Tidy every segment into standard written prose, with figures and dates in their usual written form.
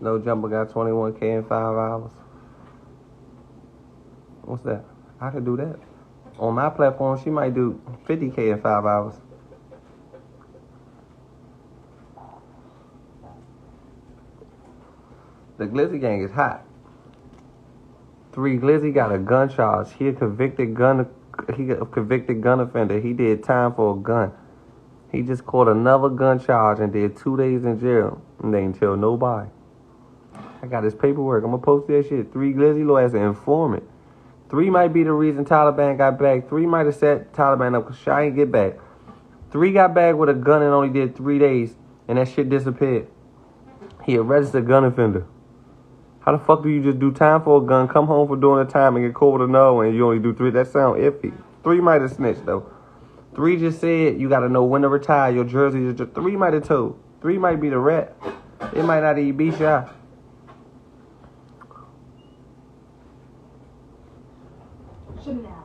No Jumper got 21K in 5 hours. What's that? I could do that. On my platform, she might do 50K in 5 hours. The Glizzy gang is hot. 3 Glizzy got a gun charge. He a convicted gun offender. He did time for a gun. He just caught another gun charge and did 2 days in jail. And they didn't tell nobody. I got his paperwork. I'm gonna post that shit. 3 Glizzy law as an informant. 3 might be the reason Taliban got back. 3 might have set Taliban up because Shy ain't get back. 3 got back with a gun and only did 3 days. And that shit disappeared. He a registered gun offender. How the fuck do you just do time for a gun, come home for doing the time, and get caught with another one, and you only do 3? That sound iffy. 3 might have snitched, though. 3 just said you got to know when to retire. Your jersey is just... 3 might have told. 3 might be the rat. It might not even be Shy. Chanel.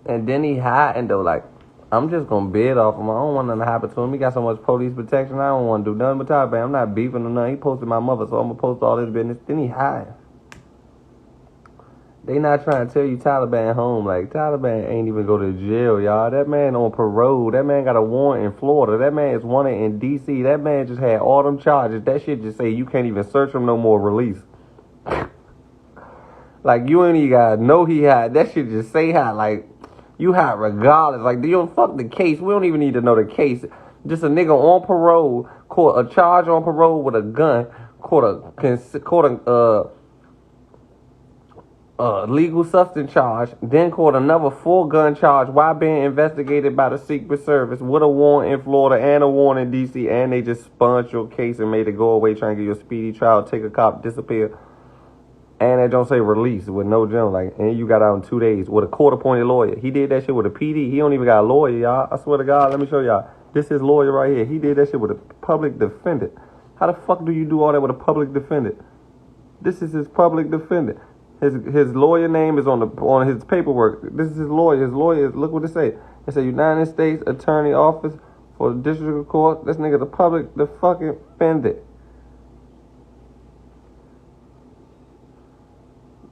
And then he hiding, though, like, I'm just going to bid off him. I don't want nothing to happen to him. He got so much police protection. I don't want to do nothing but Taliban. I'm not beefing or nothing. He posted my mother, so I'm going to post all this business. Then he hiding. They not trying to tell you Taliban home. Like, Taliban ain't even go to jail, y'all. That man on parole. That man got a warrant in Florida. That man is wanted in D.C. That man just had all them charges. That shit just say you can't even search him no more, release. Like, you ain't even got to know he hot. That shit just say hot. Like, you hot regardless. Like, you don't fuck the case. We don't even need to know the case. Just a nigga on parole, caught a charge on parole with a gun, caught a legal substance charge, then caught another full gun charge while being investigated by the Secret Service with a warrant in Florida and a warrant in D.C. And they just sponged your case and made it go away, trying to get you a speedy trial, take a cop, disappear. And they don't say release with no jail. Like, and you got out in 2 days with a court-appointed lawyer. He did that shit with a PD. He don't even got a lawyer, y'all. I swear to God, let me show y'all. This is lawyer right here. He did that shit with a public defendant. How the fuck do you do all that with a public defendant? This is his public defendant. His lawyer name is on his paperwork. This is his lawyer. His lawyer is, look what it say. It say United States Attorney Office for the District Court. This nigga the fucking defendant.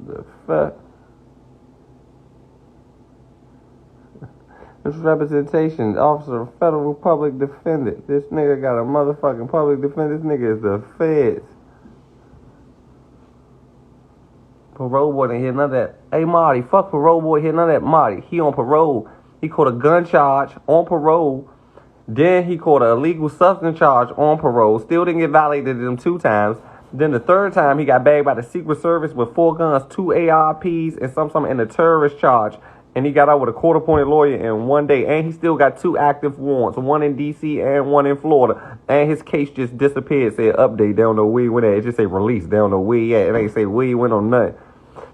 The fuck? This representation, officer of federal public defendant. This nigga got a motherfucking public defendant. This nigga is the feds. Parole boy didn't hear none of that. Hey, Marty, fuck parole boy, hear none of that. Marty, he on parole. He caught a gun charge on parole. Then he caught an illegal substance charge on parole. Still didn't get violated them 2 times. Then the 3rd time, he got bagged by the Secret Service with 4 guns, 2 ARPs, and something in a terrorist charge. And he got out with a court-appointed lawyer in 1 day. And he still got 2 active warrants, 1 in D.C. and 1 in Florida. And his case just disappeared. Said update. They don't know where he went at. It just say release. They don't know where he at. It ain't say where he went on nothing.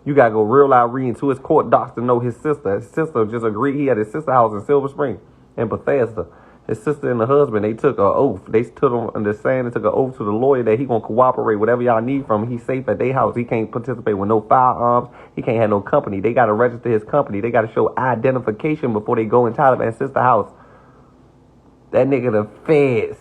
You got to go real loud reading to his court docs to know his sister. His sister just agreed. He had his sister house in Silver Spring in Bethesda. His sister and the husband, they took an oath. They stood on the stand and took an oath to the lawyer that he going to cooperate. Whatever y'all need from him, he's safe at their house. He can't participate with no firearms. He can't have no company. They got to register his company. They got to show identification before they go in Taliban's sister house. That nigga the feds.